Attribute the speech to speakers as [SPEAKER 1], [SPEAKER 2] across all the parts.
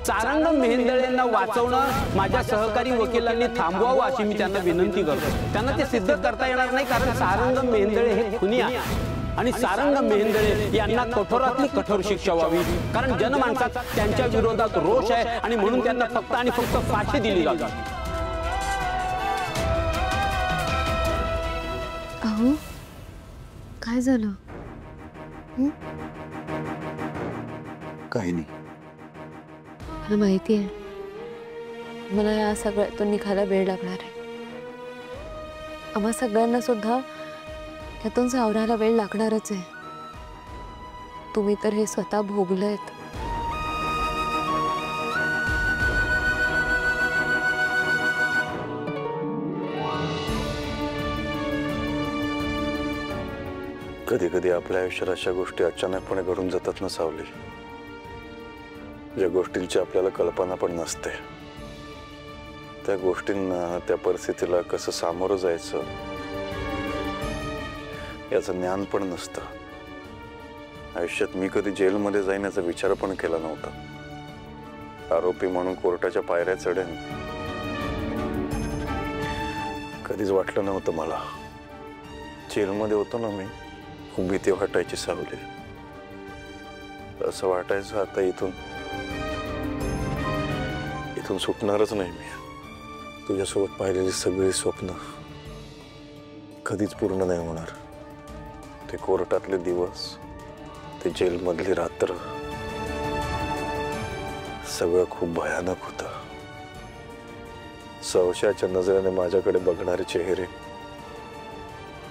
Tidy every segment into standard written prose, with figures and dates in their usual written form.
[SPEAKER 1] सारंग मेहेंदळेंना वाचवणं माझ्या सहकारी वकिलांनी थांबवावं अशी मी त्यांना विनंती करतो। त्यांना ते सिद्ध करता येणार नाही, कारण सारंग मेहेंदळे हे खुनी आहे आणि सारंग मेहेंदळे यांना कठोरातली कठोर शिक्षा व्हावी, कारण जनमानसात त्यांच्या विरोधात रोष आहे आणि म्हणून त्यांना फक्त आणि फक्त फाशी दिली जाते।
[SPEAKER 2] अहो काय झालं?
[SPEAKER 3] काही नाही।
[SPEAKER 2] मला माहिती आहे मला या सगळ्यातून निघायला वेळ लागणार आहे। आम्हा सगळ्यांना सुद्धा यातून सावरायला वेळ लागणारच आहे। तुम्ही तर हे स्वतः भोगलेत।
[SPEAKER 3] कधी कधी आपल्या आयुष्यात अशा गोष्टी अचानकपणे घडून जातात ना सावली, ज्या गोष्टींची आपल्याला कल्पना पण नसते। त्या गोष्टींना, त्या परिस्थितीला कसं सामोरं जायचं याचं ज्ञान पण नसतं। आयुष्यात मी कधी जेलमध्ये जाईन याचा विचार पण केला नव्हता। आरोपी म्हणून कोर्टाच्या पायऱ्या चढेन कधीच वाटलं नव्हतं मला। जेलमध्ये होतो ना मी, खूप भीती वाटायची सावली। असं वाटायचं आता इथून सुटणारच नाही मी। तुझ्यासोबत पाहिलेली सगळी स्वप्न कधीच पूर्ण नाही होणार। ते कोर्टातले दिवस, ते जेलमधली रात्र, सगळं खूप भयानक होतं। संशयाच्या नजरेने माझ्याकडे बघणारे चेहरे,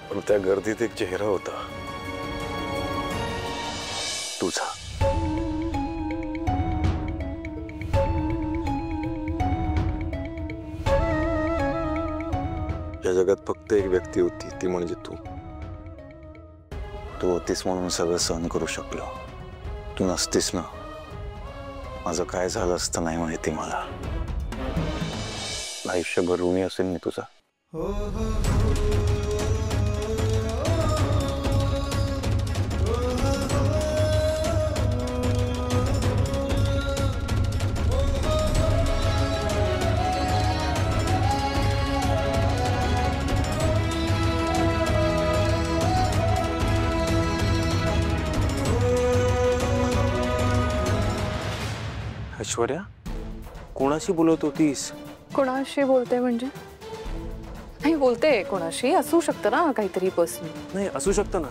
[SPEAKER 3] पण त्या गर्दीत एक चेहरा होता, तुझा। या जगात फक्त एक व्यक्ती होती, ती म्हणजे तू। तू होतीस म्हणून सगळं सहन करू शकलो। तू नसतीस ना, माझं काय झालं असतं नाही माहिती मला। आयुष्यभर ऋणी असेल मी तुझा।
[SPEAKER 4] ऐश्वर्या, कोणाशी बोलत होतीस?
[SPEAKER 5] कोणाशी बोलते म्हणजे? नाही बोलते कोणाशी, असू शकतं ना काहीतरी पर्सनल।
[SPEAKER 4] नाही असू शकतं ना,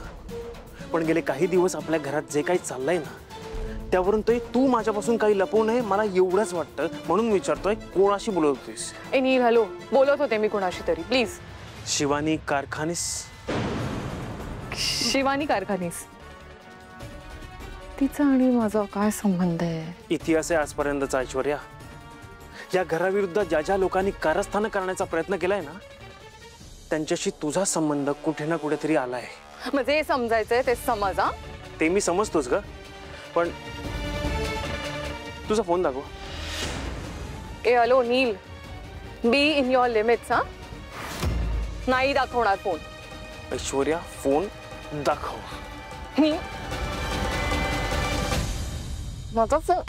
[SPEAKER 4] पण गेले काही दिवस आपल्या घरात जे काही चाललंय ना, त्यावरून तू माझ्यापासून काही लपवू नये मला एवढंच वाटतं, म्हणून विचारतोय कोणाशी बोलत होतीस?
[SPEAKER 5] ए नील, हॅलो, बोलत होते मी कोणाशी तरी, प्लीज।
[SPEAKER 4] शिवानी कारखानीस?
[SPEAKER 5] शिवानी कारखानीस? तिचा आणि माझा काय संबंध आहे?
[SPEAKER 4] इतिहास आहे आजपर्यंतचा ऐश्वर्या। या घराविरुद्ध ज्या ज्या लोकांनी कारस्थान करण्याचा प्रयत्न केलाय ना, त्यांच्याशी तुझा संबंध कुठे ना कुठेतरी आलाय।
[SPEAKER 5] म्हणजे समजायचंय ते समज।
[SPEAKER 4] ते मी समजतोच ग, पण तुझा फोन दाखव।
[SPEAKER 5] ए hello Neel, be in your limits. नाही दाखवणार फोन।
[SPEAKER 4] ऐश्वर्या फोन दाखव।
[SPEAKER 5] माझा फोन।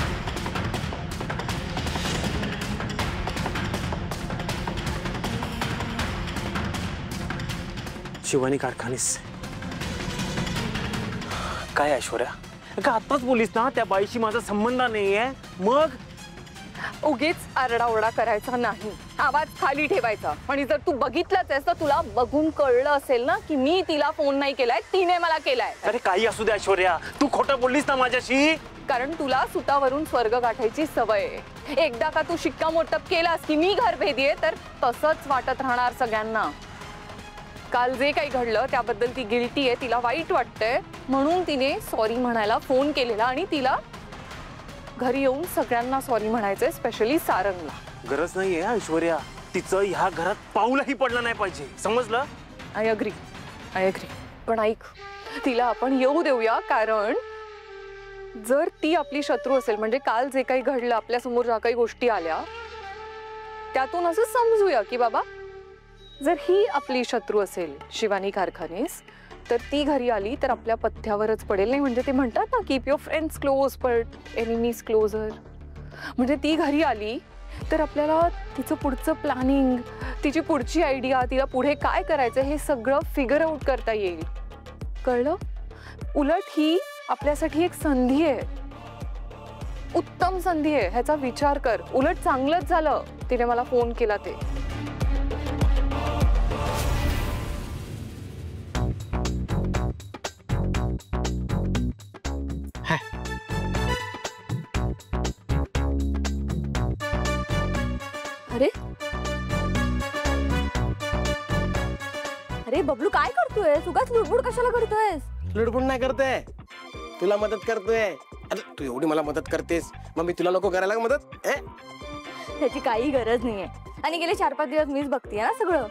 [SPEAKER 4] शिवानी कारखानीस? काय ऐश्वर्या, का आताच बोलीस ना त्या बाईशी माझा संबंध नाहीये? मग
[SPEAKER 5] उगीच आरडाओरडा करायचा नाही, आवाज खाली ठेवायचा। आणि जर तू बघितलंच आहेस तर तुला बघून कळलं असेल ना की मी तिला फोन नाही केलाय, तिने मला केलाय।
[SPEAKER 4] अरे काही असू दे ऐश्वर्या, तू खोटं बोललीस ना माझ्याशी?
[SPEAKER 5] कारण तुला सुतावरून स्वर्ग गाठायची सवय आहे। एकदा का तू शिक्कामोर्तब केलास की मी घरभेदी आहे, तर तसंच वाटत राहणार सगळ्यांना। काल जे काही घडलं त्याबद्दल ती गिल्टी आहे, तिला वाईट वाटतंय, म्हणून तिने सॉरी म्हणायला फोन केलेला आणि तिला घरी येऊन सगळ्यांना सॉरी म्हणायचंय, स्पेशली सारंगला।
[SPEAKER 4] गरज नाहीये ऐश्वर्या, तिचं ह्या घरात पाऊलही पडलं नाही पाहिजे, समजलं?
[SPEAKER 5] I agree. पण ऐक, तिला आपण येऊ देऊया, कारण जर ती आपली शत्रू असेल, म्हणजे काल जे काही घडलं, आपल्या समोर ज्या काही गोष्टी आल्या, त्यातून असं समजूया की बाबा जर ही आपली शत्रू असेल शिवानी कारखानीस, तर ती घरी आली तर आपल्या पथ्यावरच पडेल। नाही म्हणजे ते म्हणतात ना, keep your friends close but enemies closer. म्हणजे ती घरी आली तर आपल्याला तिचं पुढचं प्लॅनिंग, तिची पुढची आयडिया, तिला पुढे काय करायचं हे सगळं फिगर आउट करता येईल. कळलं? उलट ही आपल्यासाठी एक संधी आहे, उत्तम संधी आहे. ह्याचा विचार कर. उलट चांगलंच झालं तिने मला फोन केला ते.
[SPEAKER 2] अरे अरे बबलू, काय करतोय? उगाच लुडबुड कशाला करतोयस?
[SPEAKER 6] लुडबुड नाही करतोय, तुला मदत करतोय. अरे तू एवढी मला मदत करतेस, मग मी तुला नको करायला का मदत?
[SPEAKER 2] त्याची काही गरज नाहीये. आणि गेले 4-5 दिवस मीच बघतीये ना सगळं.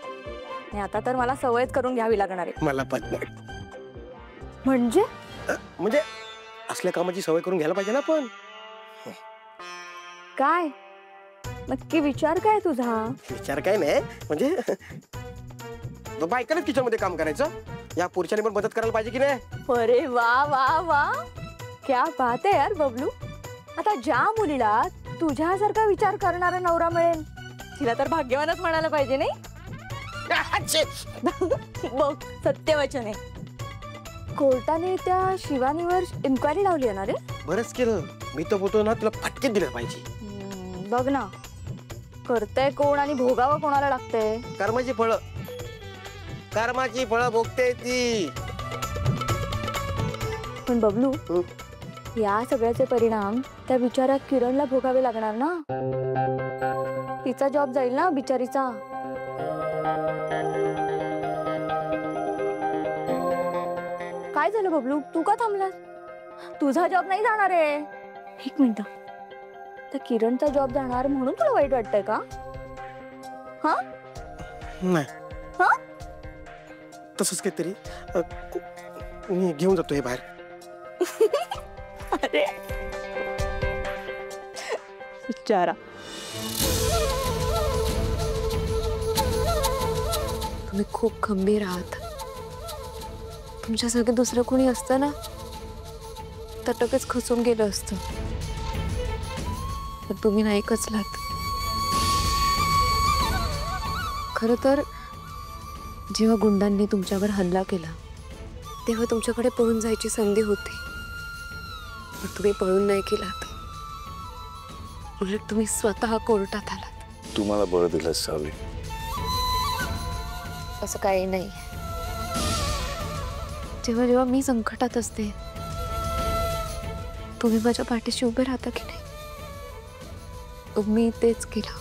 [SPEAKER 2] आणि आता तर मला सवयच करून घ्यावी लागणार आहे.
[SPEAKER 6] मला पण नाही. म्हणजे असल्या कामाची सवय करून घ्यायला पाहिजे ना. पण
[SPEAKER 2] काय नक्की विचार काय तुझा?
[SPEAKER 6] विचार काय नाही, म्हणजे बायकानेच किचन मध्ये काम करायचं, या पुरुषाने पण मदत करायला पाहिजे की नाही?
[SPEAKER 2] अरे वा वा वा, क्या बात आहे यार बबलू. आता ज्या मुलीला तुझ्यासारखा विचार करणारा नवरा मिळेल तिला तर भाग्यवानच म्हणायला पाहिजे नाही? बघ, सत्यवचन आहे. कोर्टाने त्या शिवानीवर इन्क्वायरी लावली आहे ना रे?
[SPEAKER 6] बरंच केलं. मी तर बोलतो ना, तुला फटकेच दिलं पाहिजे.
[SPEAKER 2] बघ ना, करतंय कोण आणि भोगावं कोणाला लागतंय?
[SPEAKER 6] कर्माची फळं भोगते ती.
[SPEAKER 2] पण बबलू, या सगळ्याचे परिणाम त्या बिचाऱ्या किरणला भोगावे लागणार ना. तिचा जॉब जाईल ना बिचारीचा. काय झालं बबलू, तू का थांबलास? तुझा जॉब नाही जाणार आहे. एक मिनिट, त्या किरणचा जॉब जाणार म्हणून तुला वाईट वाटतंय का? हा
[SPEAKER 6] नाही,
[SPEAKER 2] हा
[SPEAKER 6] तसंच काहीतरी. मी घेऊन जातो हे बाहेर.
[SPEAKER 2] अरे बिचारा. तुम्ही खूप खंबीर आहात. तुमच्यासारखं दुसरं कोणी असतं ना तर टकच खचून गेलं असतं. पण तुम्ही नाही खचलात. खरं तर जेव्हा गुंडांनी तुमच्यावर हल्ला केला तेव्हा तुमच्याकडे पळून जायची संधी होती, पण तुम्ही पळून नाही गेलात. उलट तुम्ही स्वतः कोर्टात आलात.
[SPEAKER 3] तुम्हाला बळ दिलं सावली.
[SPEAKER 2] असं काही नाही. जेव्हा जेव्हा मी संकटात असते तुम्ही माझ्या पाठीशी उभे राहता की नाही? तुम्ही तेच केलं.